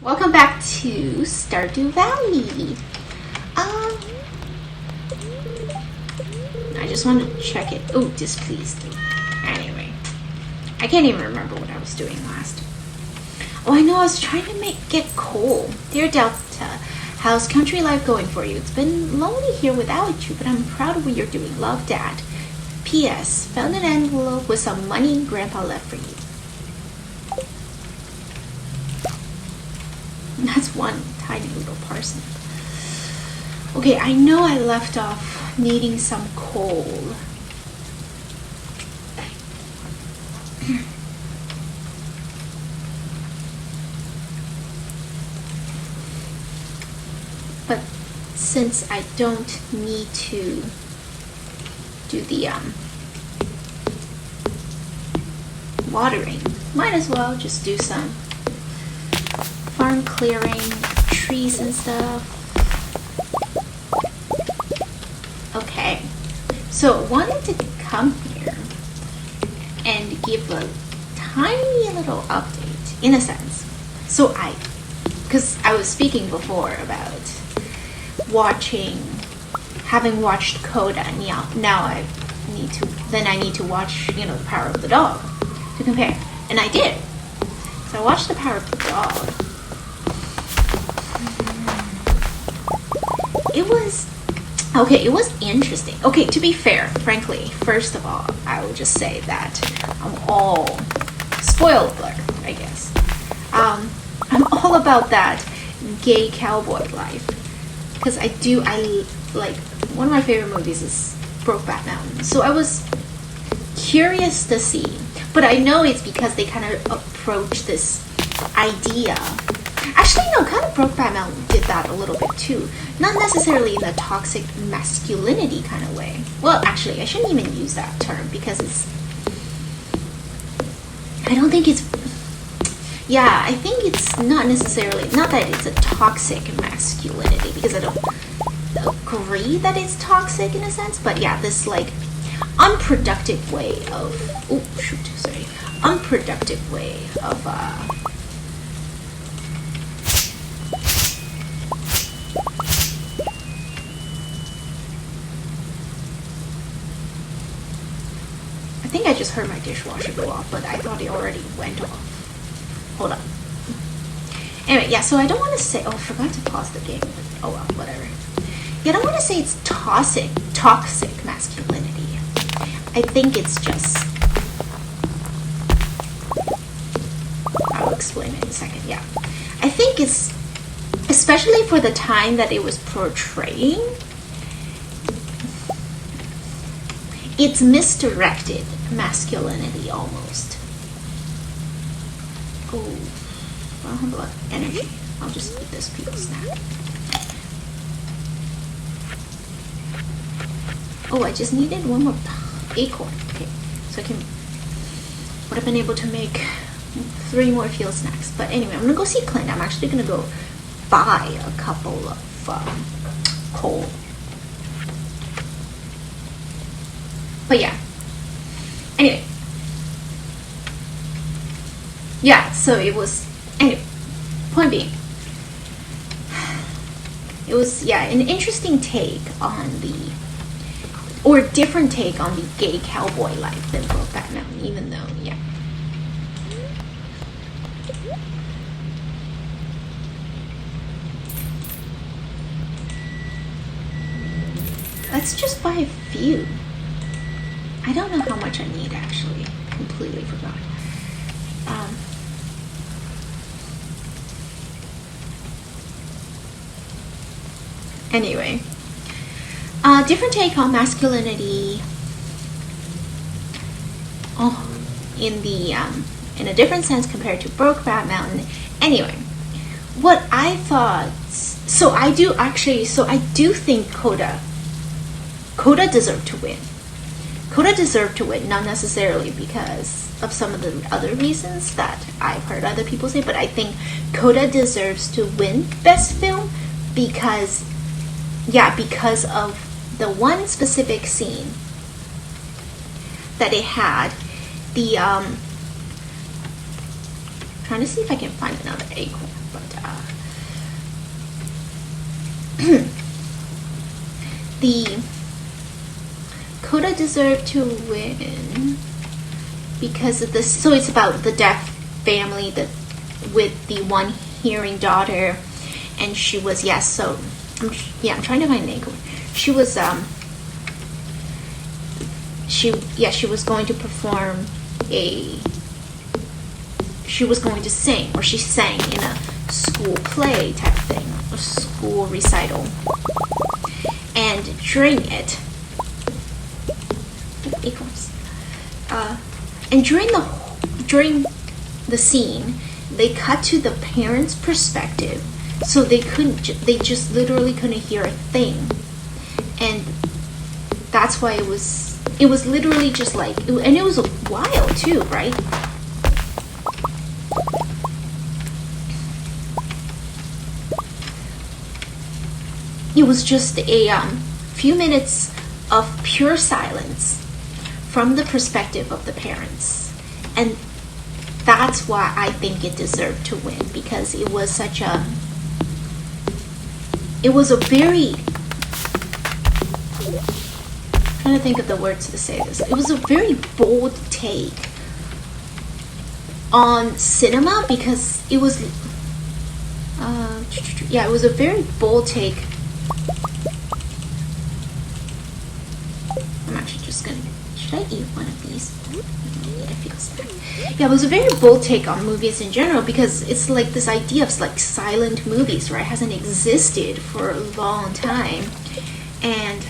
Welcome back to Stardew Valley. I just want to check it. Oh, displeased. Anyway, I can't even remember what I was doing last. Oh, I know, I was trying to get coal. Dear Delta, how's country life going for you? It's been lonely here without you, but I'm proud of what you're doing. Love, Dad. P.S. Found an envelope with some money Grandpa left for you. That's one tiny little parsnip. Okay, I know I left off needing some coal. But since I don't need to do the watering, might as well just do some farm clearing, trees and stuff. Okay, so I wanted to come here and give a tiny little update, in a sense. So because I was speaking before about having watched CODA, and now I need to watch, The Power of the Dog to compare, and I did. So I watched The Power of the Dog. It was interesting. Okay, to be fair, frankly, first of all, I would just say that I'm all spoiled, I guess. I'm all about that gay cowboy life. Because I like, one of my favorite movies is Brokeback Mountain. So I was curious to see, but I know it's because they kind of approach this idea. Actually, no, kind of Brokeback Mountain did that a little bit too. Not necessarily in a toxic masculinity kind of way. Well, actually, I shouldn't even use that term because I think it's not necessarily, not that it's a toxic masculinity, because I don't agree that it's toxic in a sense, but yeah, this like unproductive way of, unproductive way of, I think I just heard my dishwasher go off, but I thought it already went off. Hold on. Anyway, yeah, so I don't want to say, I forgot to pause the game, but oh well, whatever. Yeah, I don't want to say it's toxic masculinity. I think it's just, I'll explain it in a second, yeah. I think it's, especially for the time that it was portraying, it's misdirected masculinity almost. Oh, I don't have a lot of energy. I'll just eat this people snack. Oh, I just needed one more acorn. Okay, so I would have been able to make 3 more field snacks. But anyway, I'm gonna go see Clint. I'm actually gonna go buy a couple of coal. But yeah. Anyway. Yeah, so it was, anyway, point being, it was, yeah, an interesting take on or different take on the gay cowboy life than Brokeback Mountain, even though, yeah. Let's just buy a few. I don't know how much I need, actually. Completely forgot. Anyway, different take on masculinity. Oh, in a different sense compared to Brokeback Mountain. Anyway, what I thought. So I do think CODA deserved to win. CODA deserved to win, not necessarily because of some of the other reasons that I've heard other people say, but I think CODA deserves to win Best Film because of the one specific scene that it had. Trying to see if I can find another acorn, but the CODA deserved to win because of this. So it's about the deaf family that with the one hearing daughter, and she was so I'm trying to find the name. She was she was going to perform she was going to sing, or she sang in a school play type thing, a school recital, and during it, acorns, and during the scene, they cut to the parents' perspective, so they just literally couldn't hear a thing, and that's why it was literally just like, and it was a while too, right? It was just a few minutes of pure silence from the perspective of the parents, and that's why I think it deserved to win, because it was such a very, I'm trying to think of the words to say this. It was a very bold take on cinema, because it was it was a very bold take. I'm actually just gonna, should I eat one of these? I feel sad. Yeah, it was a very bold take on movies in general, because it's like this idea of like silent movies, right? It hasn't existed for a long time, and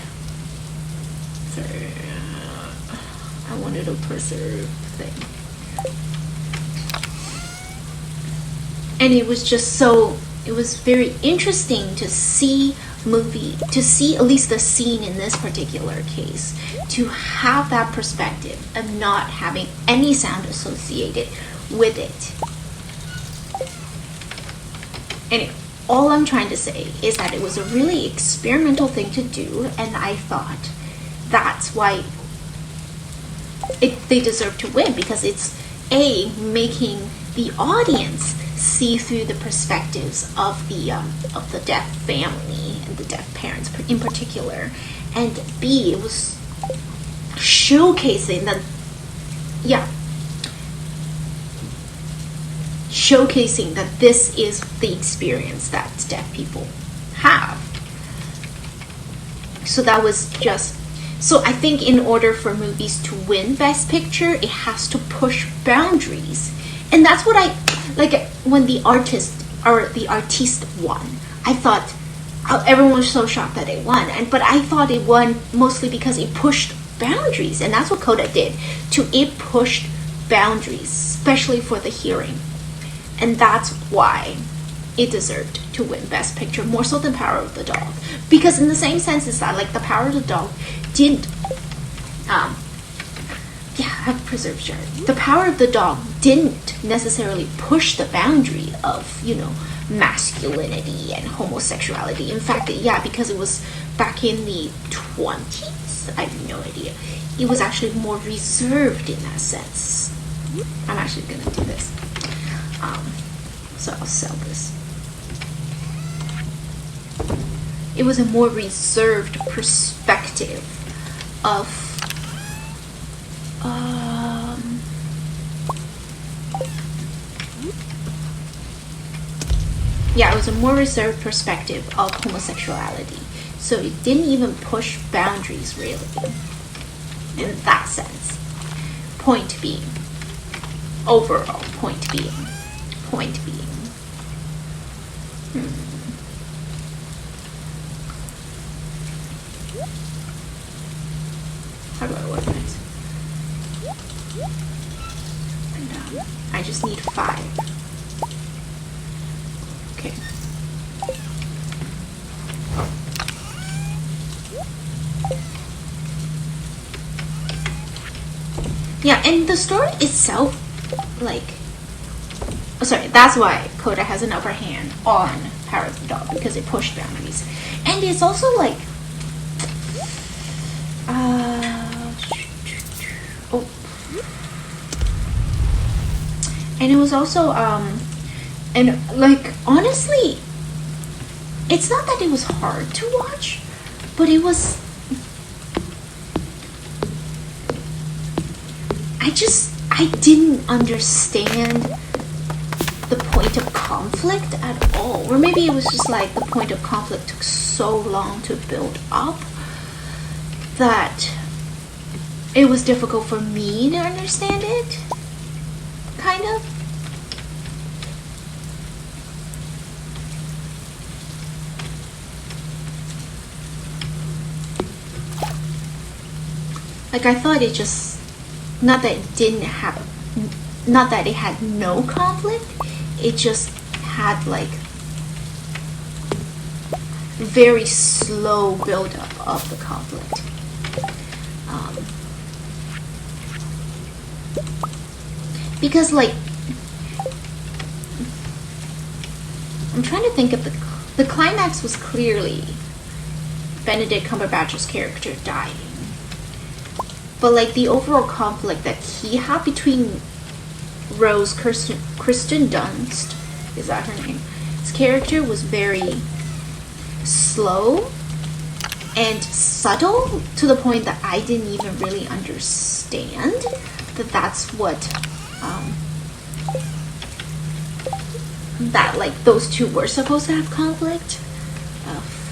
I wanted to preserve thing, and it was just so, it was very interesting to see at least the scene in this particular case, to have that perspective of not having any sound associated with it. Anyway, all I'm trying to say is that it was a really experimental thing to do, and I thought that's why they deserve to win, because it's making the audience see through the perspectives of the deaf family and the deaf parents in particular, and B, it was showcasing that this is the experience that deaf people have. So that was just, so I think in order for movies to win Best Picture, it has to push boundaries. And that's what I, like, when the artiste won, I thought, everyone was so shocked that it won. But I thought it won mostly because it pushed boundaries. And that's what CODA did. It pushed boundaries, especially for the hearing. And that's why it deserved to win Best Picture, more so than Power of the Dog. Because in the same sense is that, like, the Power of the Dog didn't, I've preserved Jared. The Power of the Dog didn't necessarily push the boundary of, masculinity and homosexuality. In fact, because it was back in the 20s, I have no idea. It was actually more reserved in that sense. I'm actually going to do this. So I'll sell this. It was a more reserved perspective of it was a more reserved perspective of homosexuality. So it didn't even push boundaries, really, in that sense. Point being, overall, point being. How do I organize? And I just need 5. Okay. Yeah, and the story itself, that's why CODA has an upper hand on Power of the Dog, because it pushed boundaries. And it's also like, and it was also, and like, honestly, it's not that it was hard to watch, but it was, I didn't understand the point of conflict at all. Or maybe it was just like the point of conflict took so long to build up that it was difficult for me to understand it, kind of. Like, I thought it just, not that it had no conflict, it just had like very slow buildup of the conflict. Because like, I'm trying to think of the climax was clearly Benedict Cumberbatch's character dying. But like the overall conflict that he had between Rose, Kristen Dunst, is that her name? His character was very slow and subtle to the point that I didn't even really understand that that's what that like those two were supposed to have conflict.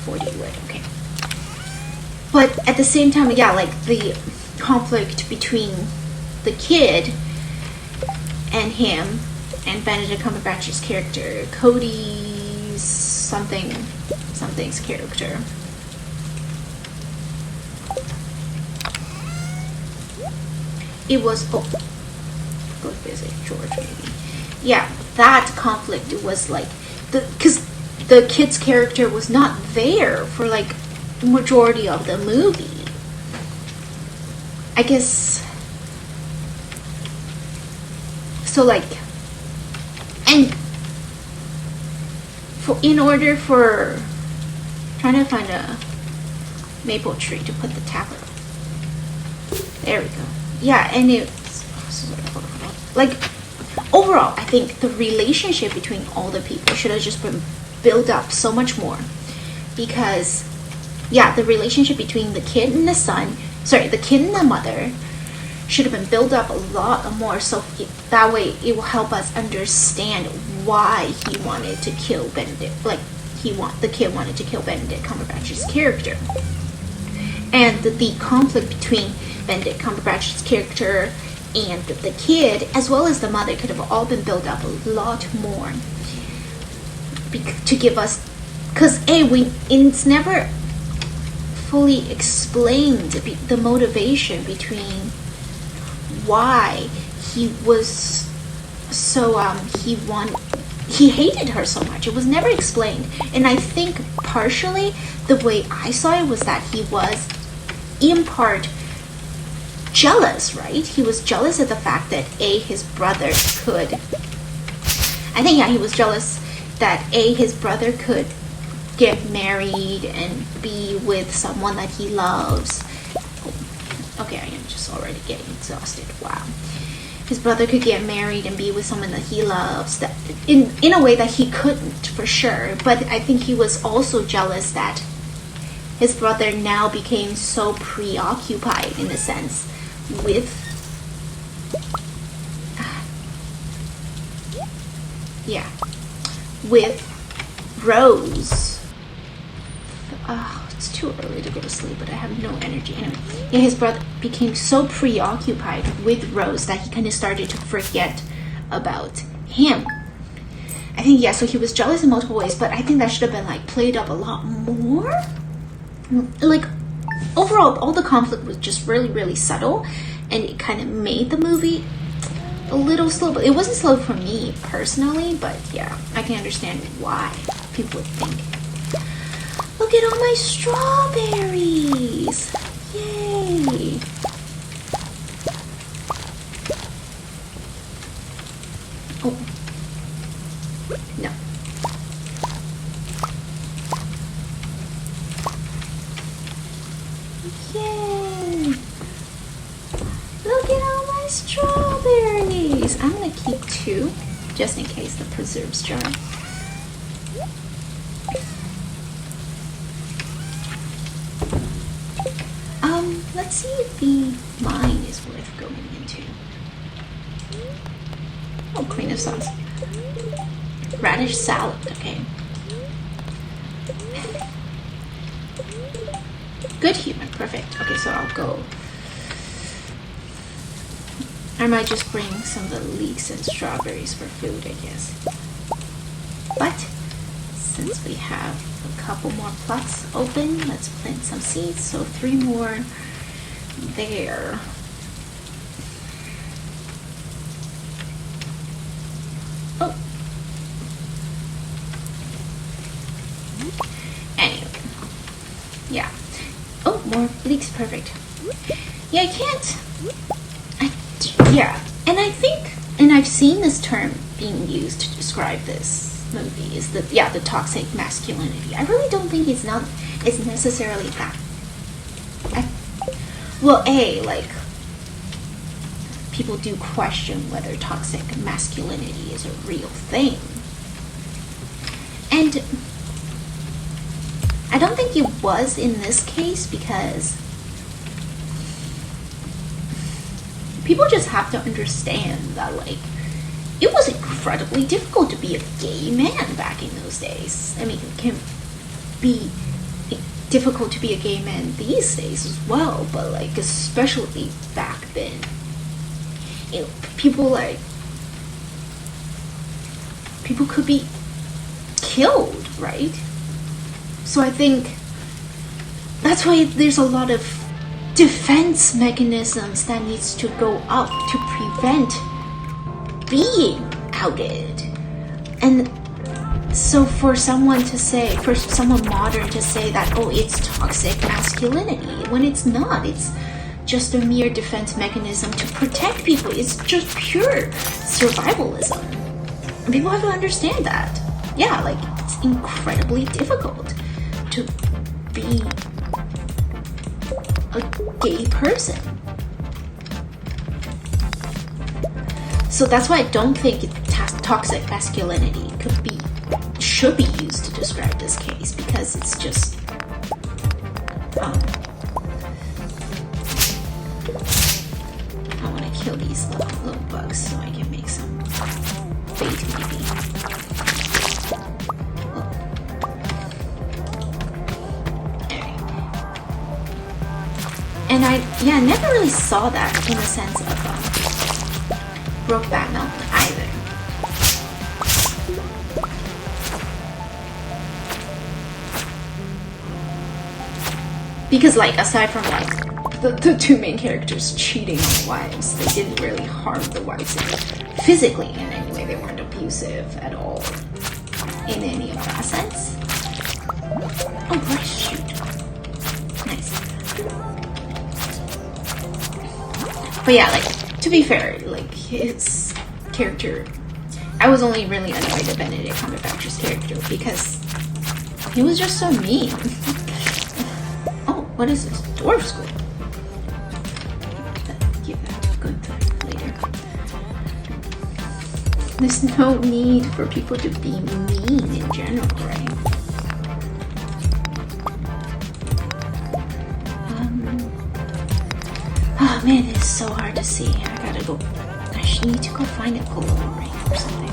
40 wood, okay. But at the same time, yeah, like the conflict between the kid and him and Benedict Cumberbatch's character, Cody's something's character. It was go visit George maybe. Yeah, that conflict was like because the kid's character was not there for like majority of the movie. I guess so, like, and in order for trying to find a maple tree to put the tablet. There we go. Yeah, and it's like overall, I think the relationship between all the people should have just been built up so much more, because yeah, the relationship between the kid and the son, the kid and the mother should have been built up a lot more, so that way it will help us understand why he wanted to kill Benedict. Like the kid wanted to kill Benedict Cumberbatch's character, and the conflict between Benedict Cumberbatch's character and the kid, as well as the mother, could have all been built up a lot more to give us, because it's never fully explained the motivation between why he was so he hated her so much. It was never explained, and I think partially the way I saw it was that he was in part jealous, right? He was jealous of the fact that his brother could, he was jealous that his brother could get married and be with someone that he loves. Okay, I am just already getting exhausted. Wow. His brother could get married and be with someone that he loves, that in a way that he couldn't, for sure. But I think he was also jealous that his brother now became so preoccupied, in a sense, with Rose. It's too early to go to sleep, but I have no energy. Anyway, his brother became so preoccupied with Rose that he kind of started to forget about him. I think, so he was jealous in multiple ways, but I think that should have been like played up a lot more. Like, overall, all the conflict was just really, really subtle, and it kind of made the movie a little slow. But it wasn't slow for me personally, but yeah, I can understand why people would think. Look at all my strawberries! Yay! Oh. No. Yay! Look at all my strawberries! I'm gonna keep 2, just in case the preserves jar. Let's see if the mine is worth going into. Oh, cream of sauce. Radish salad, okay. Good humor, perfect. Okay, so I'll go. I might just bring some of the leeks and strawberries for food, I guess. But since we have a couple more plots open, let's plant some seeds. So 3 more there. Oh. Anyway. Yeah. Oh, more leeks, perfect. Yeah, I can't. Yeah, and I think, and I've seen this term being used to describe this movie, is the toxic masculinity. I really don't think it's necessarily that. Like, people do question whether toxic masculinity is a real thing. And I don't think it was in this case, because people just have to understand that, like, it was incredibly difficult to be a gay man back in those days. I mean, it can be difficult to be a gay man these days as well, but, like, especially back then, people could be killed, right? So I think that's why there's a lot of defense mechanisms that needs to go up to prevent being outed. And so for someone modern to say that, oh, it's toxic masculinity, when it's not, it's just a mere defense mechanism to protect people. It's just pure survivalism. And people have to understand that. Yeah, like, it's incredibly difficult to be a gay person. So that's why I don't think toxic masculinity should be used to describe this case, because it's just I want to kill these little bugs so I can make some bait maybe. And I never really saw that in the sense of Brokeback Mountain either. Because, like, aside from, like, the 2 main characters cheating on wives, they didn't really harm the wives physically in any way. They weren't abusive at all in any of that sense. Oh, brush shoot. Nice. But yeah, like, to be fair, like, his character, I was only really annoyed at Benedict Cumberbatch's character because he was just so mean. Oh, what is this? Dwarf school. Give that a good thing later. There's no need for people to be mean in general, right? Oh man, it's so hard to see. I need to go find a glow ring or something.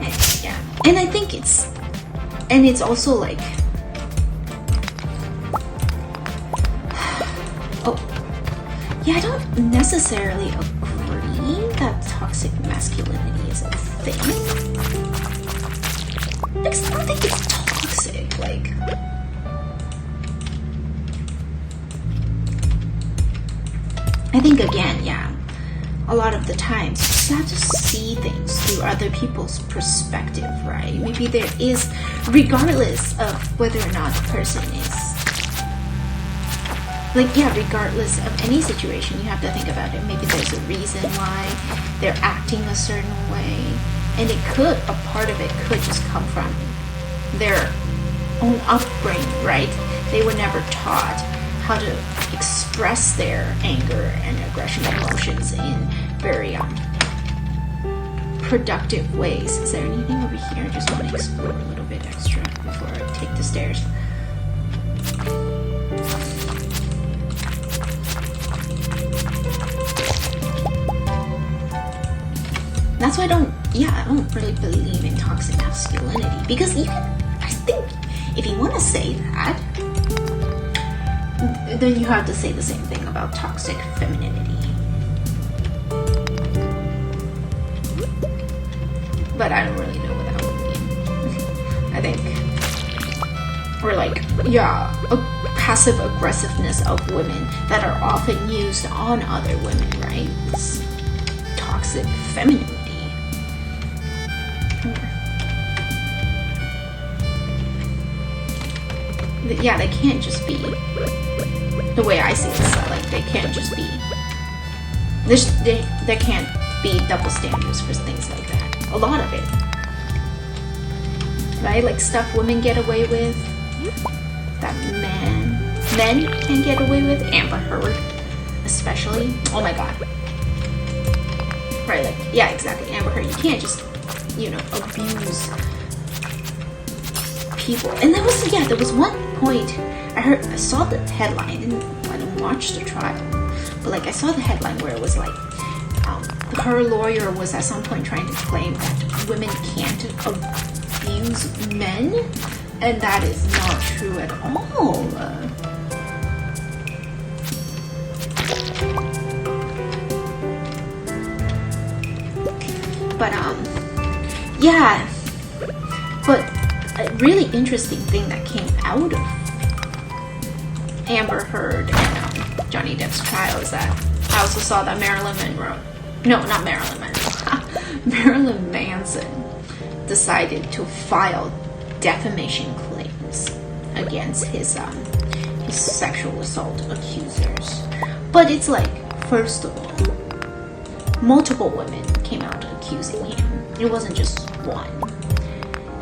And, yeah, and I think it's also like, oh, yeah, I don't necessarily agree that toxic masculinity is a thing. I don't think it's toxic, like. I think, again, yeah, a lot of the times you just have to see things through other people's perspective, right? Maybe there is, regardless of whether or not the person is, like, yeah, regardless of any situation, you have to think about it. Maybe there's a reason why they're acting a certain way, and a part of it could just come from their own upbringing, right? They were never taught how to express their anger and aggression emotions in very productive ways. Is there anything over here? I just want to explore a little bit extra before I take the stairs. That's why I don't really believe in toxic masculinity, because I think if you want to say that, then you have to say the same thing about toxic femininity. But I don't really know what that would mean. I think we're like, yeah, a passive aggressiveness of women that are often used on other women, right? It's toxic femininity. Yeah, they can't just be, the way I see this, like, they can't just be, there can't be double standards for things like that. A lot of it. Right? Like stuff women get away with, that men can get away with. Amber Heard, especially. Oh my god. Right, like, yeah, exactly. Amber Heard, you can't just, abuse people. And there was one point I saw the headline, I didn't watch the trial, but like I saw the headline where it was like, her lawyer was at some point trying to claim that women can't abuse men, and that is not true at all. But yeah, but a really interesting thing that came out of Amber Heard and Johnny Depp's trial is that I also saw that Marilyn Manson decided to file defamation claims against his sexual assault accusers. But it's like, first of all, multiple women came out accusing him. It wasn't just one.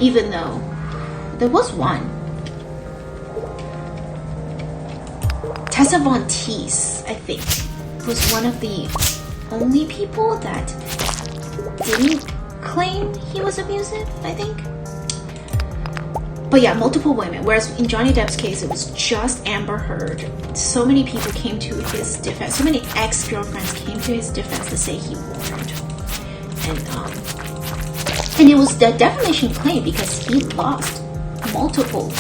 Even though there was one. Tessa Von Teese, I think, was one of the only people that didn't claim he was abusive, I think. But yeah, multiple women. Whereas in Johnny Depp's case, it was just Amber Heard. So many people came to his defense. So many ex-girlfriends came to his defense to say he warned. And it was the defamation claim because he lost multiple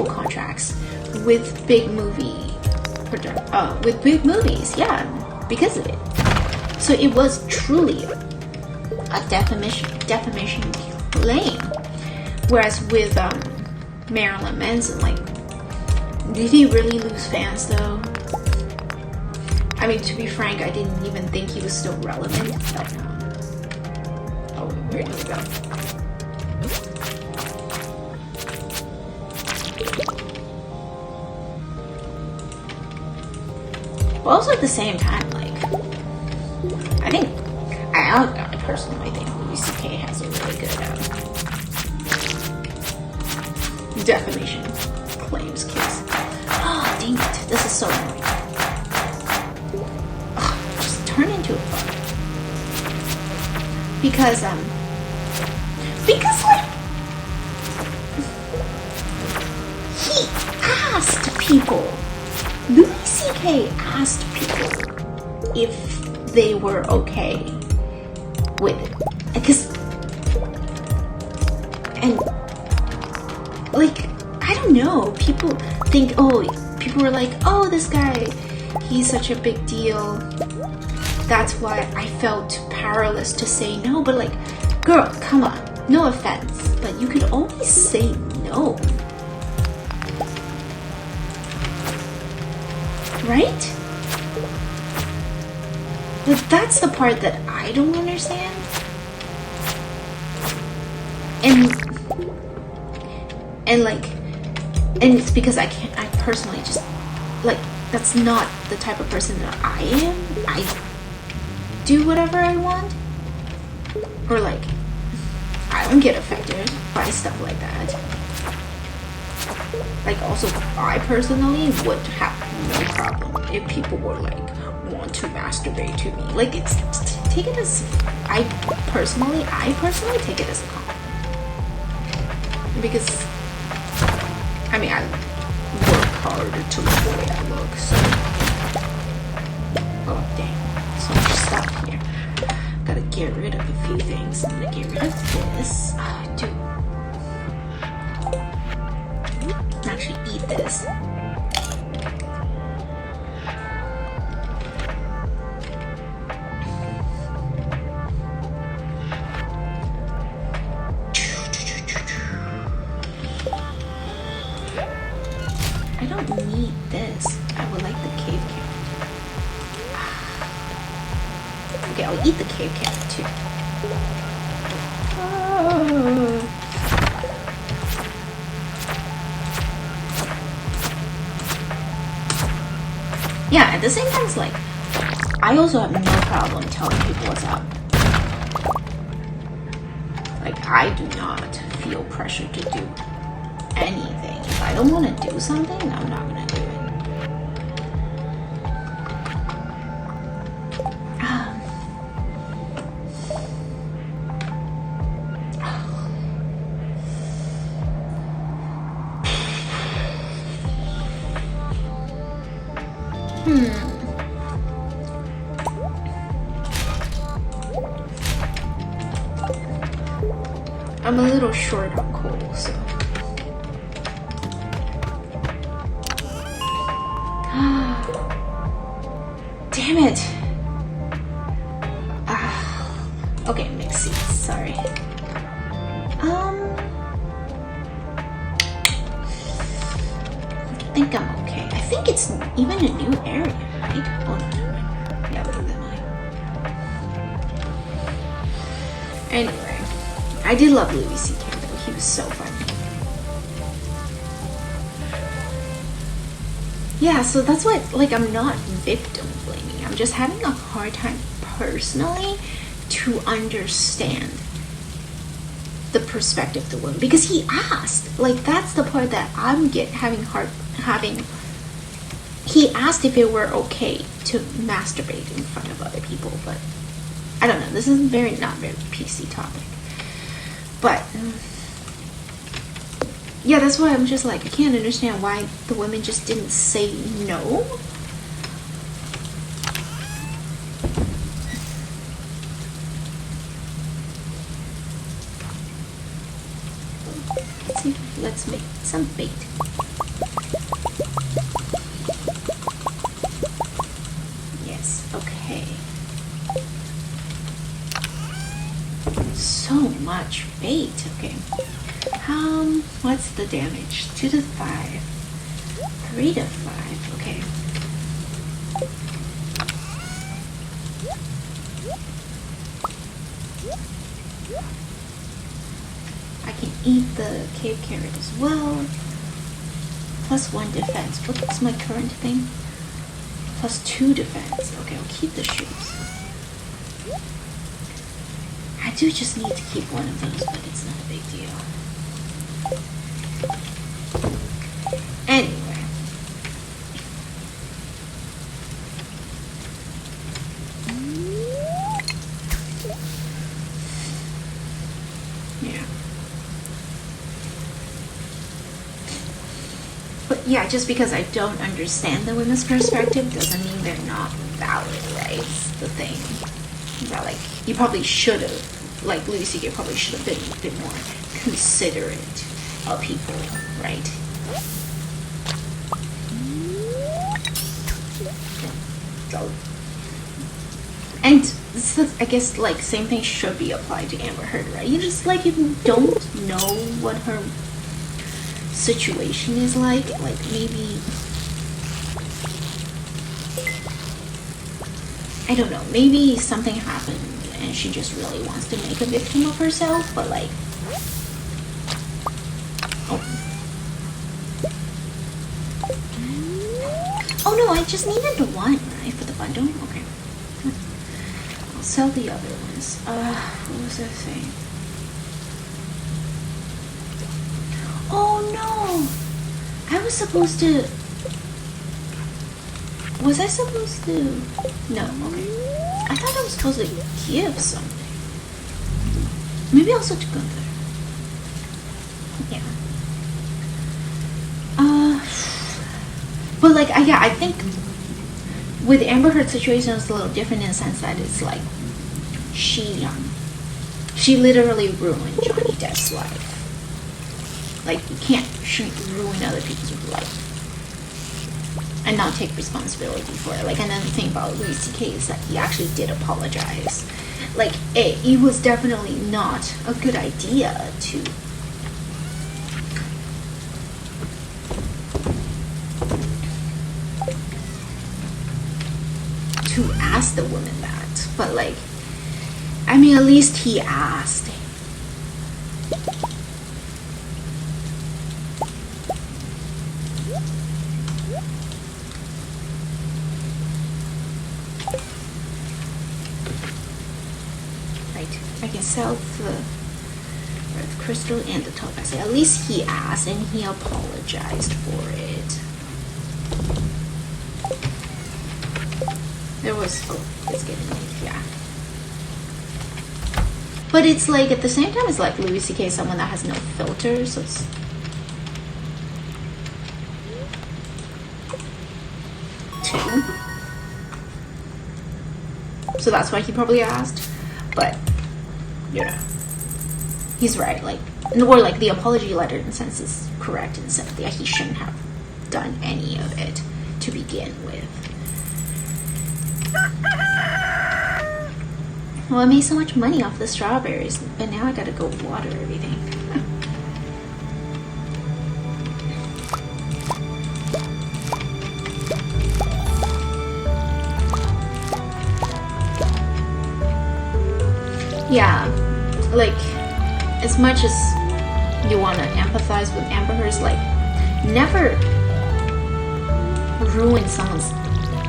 contracts with big movies, yeah, because of it. So it was truly a defamation claim. Whereas with Marilyn Manson, like, did he really lose fans though? I mean, to be frank, I didn't even think he was still relevant. But, where did we go? But also at the same time, like, I personally think Louis C.K. has a really good defamation claims case. Oh, dang it. This is so annoying. Just turn into a bug. Because like, he asked people, Louis C.K. asked people if they were okay with it. And like, I don't know, people were like, oh, this guy, he's such a big deal. That's why I felt powerless to say no. But like, girl, come on, no offense, but you could always say no. Right? But that's the part that I don't understand. And it's because I personally just, like, that's not the type of person that I am. I do whatever I want. Or like, I don't get affected by stuff like that. Like, also, I personally would have no problem if people were like, want to masturbate to me. Like, it's, take it as, I personally take it as a compliment. Because I mean, I work hard to look the way I look, so. Oh, dang. So much stuff here. Gotta get rid of a few things. I'm gonna get rid of this. Dude. Actually, eat this. I don't need this. I would like the cave carrot. Okay, I'll eat the cave carrot too. Yeah, at the same time, it's like, I also have no problem telling people what's up. Like, I do not feel pressure to do anything. If I don't want to do something, I'm not gonna do it. I'm a little short on coal, so. Damn it! Okay, mixed seeds, sorry. I think I'm okay. I think it's even a new area, right? Oh, no, never mind. Yeah, look at that line. Anyway, I did love Louis C.K. though. He was so funny. Yeah, so that's why, like, I'm not victim blaming. I'm just having a hard time personally to understand the perspective of the woman, because he asked, like, that's the part that I'm having. He asked if it were okay to masturbate in front of other people, but I don't know. This is not very PC topic, but yeah, that's why I'm just like, I can't understand why the women just didn't say no. Let's make some bait. Yes, okay. So much bait, okay. What's the damage? 2 to 5. 3 to 5, okay. I can eat the cave carrot as well. +1 defense. What's my current thing? +2 defense. Okay, I'll keep the shoes. I do just need to keep one of those, but it's not a big deal. Anyway. Yeah. But yeah, just because I don't understand the women's perspective doesn't mean they're not valid, right? It's the thing. That, like, you probably should have, like, Louis C.K. probably should have been a bit more considerate of people, right? And so I guess, like, same thing should be applied to Amber Heard, right? You just, like, if you don't know what her situation is like maybe, I don't know, maybe something happened and she just really wants to make a victim of herself, but like, oh no, I just needed the one, right, for the bundle? Okay. I'll sell the other ones. What was I saying? Oh no! I was supposed to... Was I supposed to... No, okay. I thought I was supposed to give something. Maybe also to Gunther. Yeah. like, yeah, I think with Amber Heard's situation, it's a little different in the sense that it's like she literally ruined Johnny Depp's life. Like, you can't ruin other people's life and not take responsibility for it. Like, another thing about Louis C.K. is that he actually did apologize. Like, it was definitely not a good idea to ask the woman that. But, like, I mean, at least he asked. Right, I can sell the earth crystal and the topaz. At least he asked and he apologized for it. There was, oh, it's getting late, yeah. But it's like, at the same time, it's like Louis C.K. is someone that has no filter, so it's... two. So that's why he probably asked. But, you know, he's right, like, or like the apology letter in a sense is correct in the sense that he shouldn't have done any of it to begin with. Well, I made so much money off the strawberries, but now I gotta go water everything. Yeah, like, as much as you want to empathize with Amber Heard's, like, never ruin someone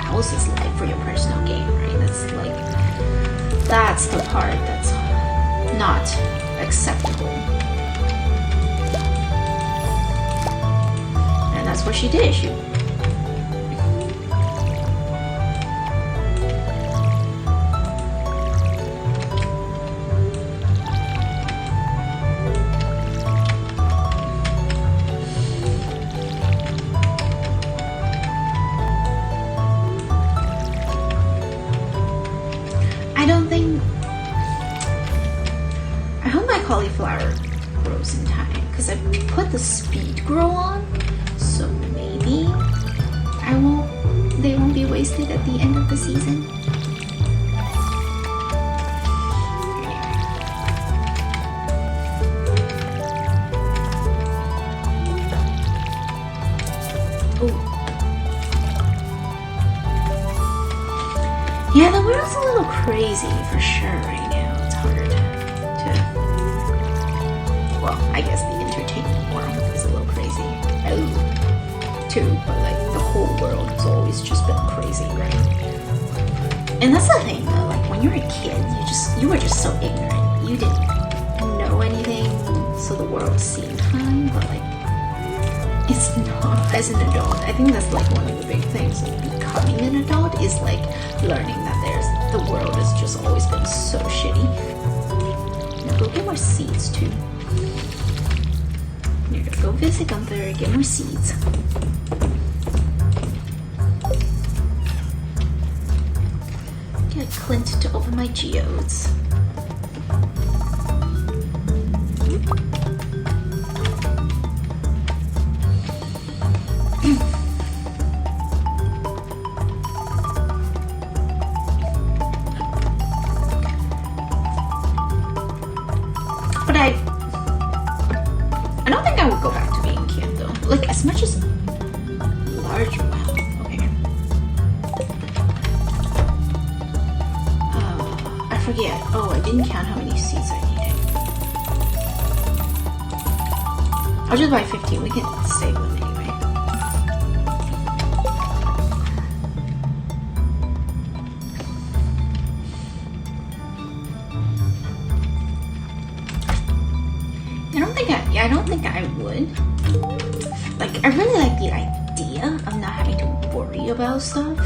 else's life for your personal gain, right? That's like, that's the part that's not acceptable. And that's what she did. She cauliflower grows in time because I put the speed grow on, so maybe they won't be wasted at the end of the season. Oh, yeah, the world's a little crazy for sure right now. It's hard to, well, I guess the entertainment world is a little crazy too, but like the whole world has always just been crazy, right? And that's the thing though, like when you're a kid, you were just so ignorant. You didn't know anything, so the world seemed fine, but like it's not. As an adult, I think that's like one of the big things of becoming an adult is like learning that the world has just always been so shitty. Now go get more seeds too. Here, go visit Gunther, get more seeds. Get Clint to open my geodes. But I don't think I would go back to being kid though. Like as much as large wealth. Okay. I forget. Oh, I didn't count how many seeds I needed. I'll just buy 15. We can save them anyway. I don't think I would. Like, I really like the idea of not having to worry about stuff.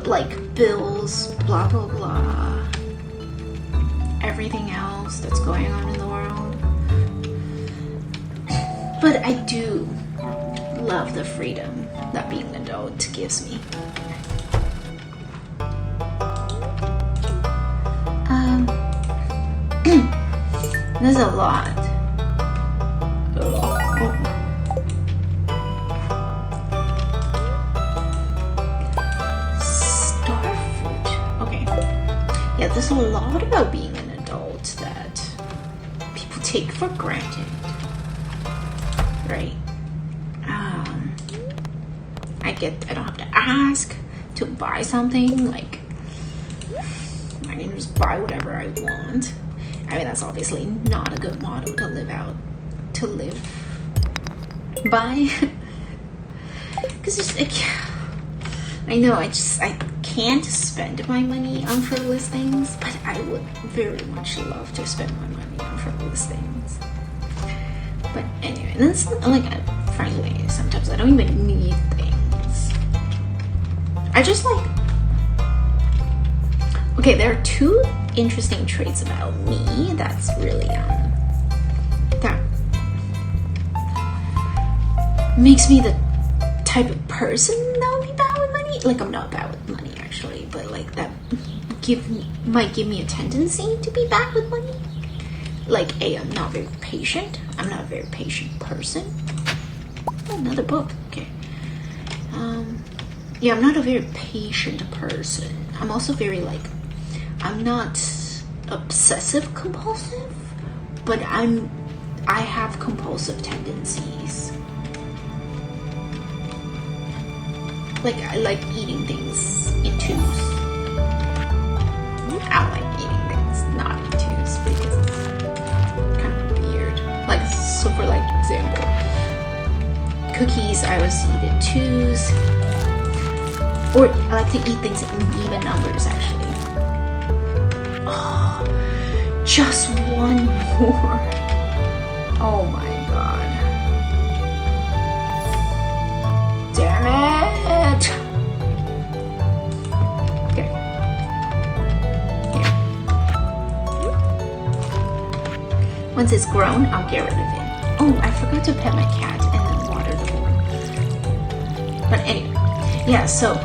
Like, bills, blah, blah, blah. Everything else that's going on in the world. But I do love the freedom that being an adult gives me. There's a lot. Starfruit. Okay. Yeah, there's a lot about being an adult that people take for granted. Right? I don't have to ask to buy something. Like, I can just buy whatever I want. I mean, that's obviously not a good motto to live by. Because it's like, I know I can't spend my money on frivolous things, but I would very much love to spend my money on frivolous things. But anyway, that's like, frankly, sometimes I don't even need things. I just like, okay, there are two interesting traits about me that's really that makes me the type of person that would be bad with money. Like, I'm not bad with money actually, but like that might give me a tendency to be bad with money. Like, I'm not very patient. I'm not a very patient person. Oh, another book. Okay. Yeah, I'm not a very patient person. I'm also very like, I'm not obsessive compulsive, but I have compulsive tendencies. Like, I like eating things in twos. I don't like eating things not in twos because it's kind of weird. Like, so for like example, cookies I always eat in twos. Or I like to eat things in even numbers actually. Oh, just one more. Oh my god. Damn it. Okay. Here. Once it's grown, I'll get rid of it. Oh, I forgot to pet my cat and then water the bowl. But anyway, yeah, so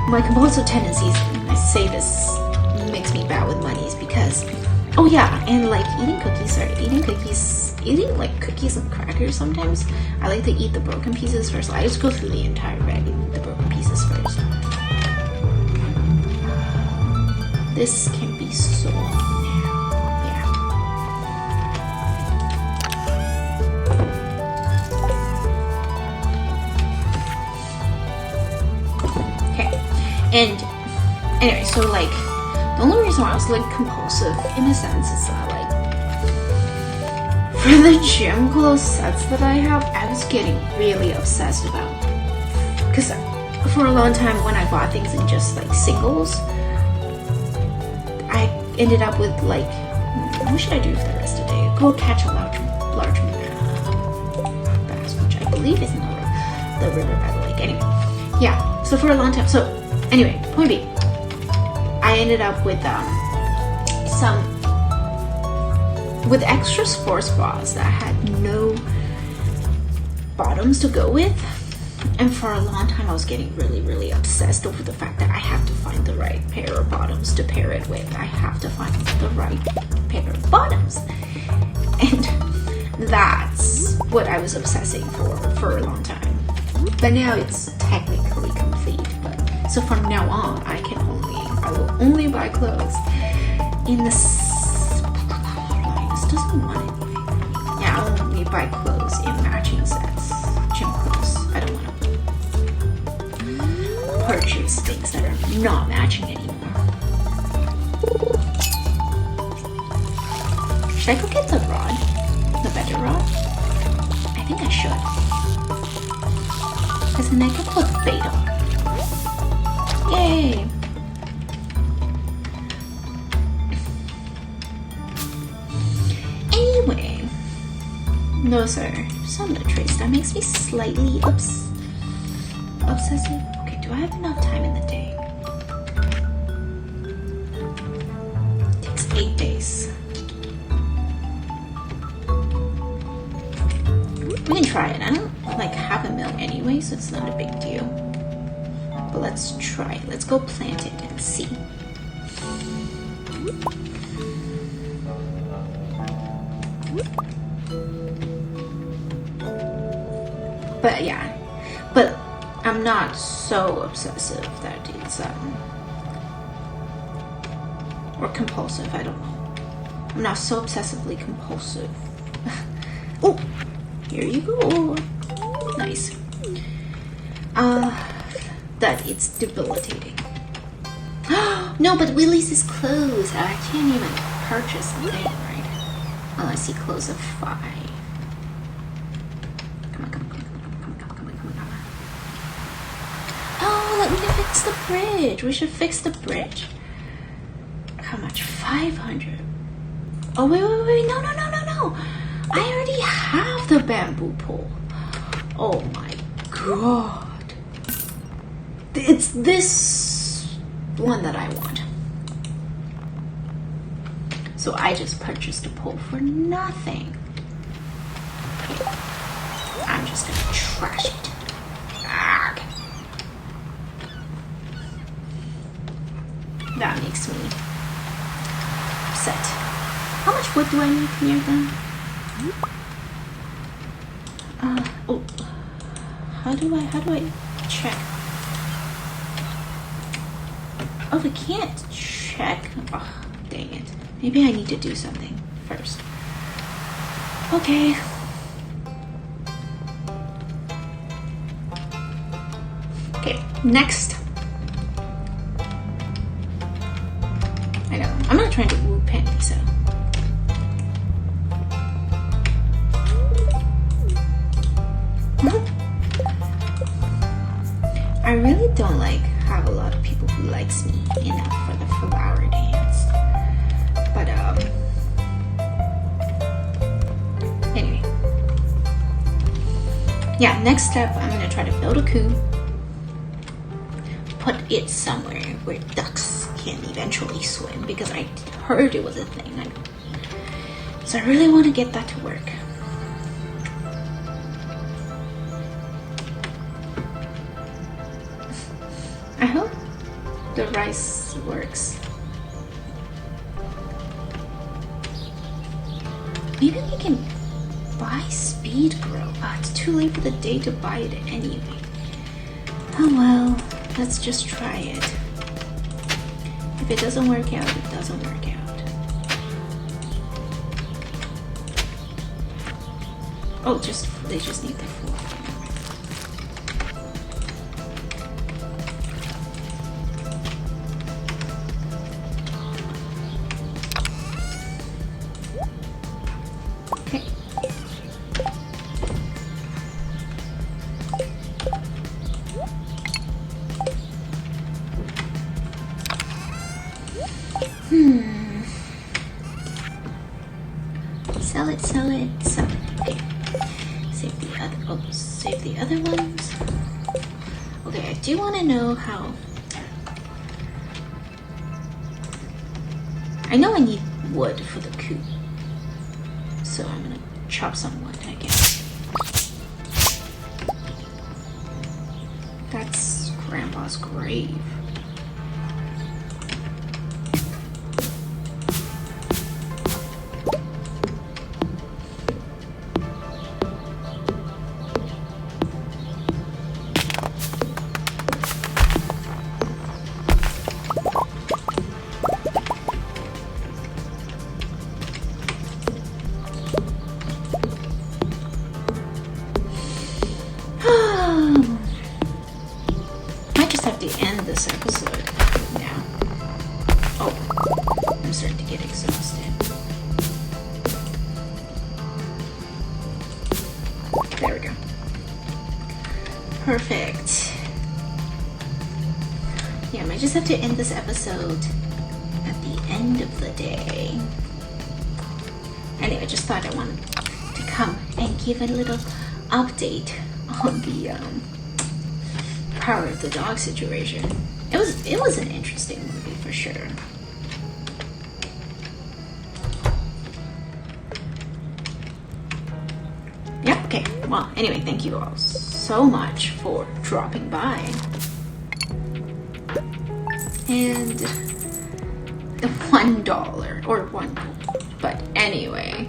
my compulsive tendencies, I say this makes me bad with money, is because, oh yeah, and like eating like cookies and crackers sometimes, I like to eat the broken pieces first. I just go through the entire bag and eat the broken pieces first. This can be so And anyway, so like, the only reason why I was like compulsive in a sense is that like, for the gym clothes sets that I have, I was getting really obsessed about. Because for a long time when I bought things in just like singles, I ended up with like, what should I do for the rest of the day? Go catch a large bass, which I believe is in the river by the lake. Anyway, yeah, so for a long time, so anyway, point being, I ended up with with extra sports bras that had no bottoms to go with, and for a long time I was getting really, really obsessed over the fact that I have to find the right pair of bottoms to pair it with. I have to find the right pair of bottoms, and that's what I was obsessing for a long time. But now it's technically complete. So from now on, I will only buy clothes in the this doesn't want it. Yeah, I'll only buy clothes in matching sets, gym clothes. I don't want to purchase things that are not matching anymore. Should I go get the rod? The better rod? I think I should. Because then I can put bait on. Yay! Anyway, those are some of the traits that makes me slightly obsessive. Okay, do I have enough time in the day? It takes 8 days. can try it. I don't like have a mill anyway, so it's not a big deal. But let's try it. Let's go plant it and see. But yeah, but I'm not so obsessive that it's or compulsive, I don't know. I'm not so obsessively compulsive. Oh, here you go. Nice. That it's debilitating. No, but Willie's is closed. I can't even purchase the thing, right? Unless he closes at 5. Come on. Oh, we can fix the bridge. We should fix the bridge. How much? 500. Oh, wait. No. I already have the bamboo pole. Oh my god. It's this one that I want. So I just purchased a pole for nothing. Okay. I'm just gonna trash it. Arrgh. That makes me upset. How much wood do I need near them? Oh, how do I check? Oh, we can't check. Oh, dang it. Maybe I need to do something first. Okay. Okay, next. I know. I'm not trying to woo Penny, so. I really don't have a lot of people who likes me enough for the flower dance. But anyway. Yeah, next step, I'm gonna try to build a coop. Put it somewhere where ducks can eventually swim, because I heard it was a thing. So I really want to get that to work. I hope the rice works. Maybe we can buy speed grow. It's too late for the day to buy it anyway. Oh well, let's just try it. If it doesn't work out, it doesn't work out. Oh, they just need the 4. Okay. Sell it. Okay. Save the other ones. Okay, I do want to know how. I know I need wood for the coop, so I'm gonna chop some wood, I guess. That's Grandpa's grave. End this episode now. Oh, I'm starting to get exhausted. There we go. Perfect. Yeah, I might just have to end this episode at the end of the day. Anyway, I just thought I wanted to come and give a little update on the Power of the Dog situation. It was an interesting movie for sure. Yeah, Okay, well, anyway, thank you all so much for dropping by. And the $1 or one, but anyway,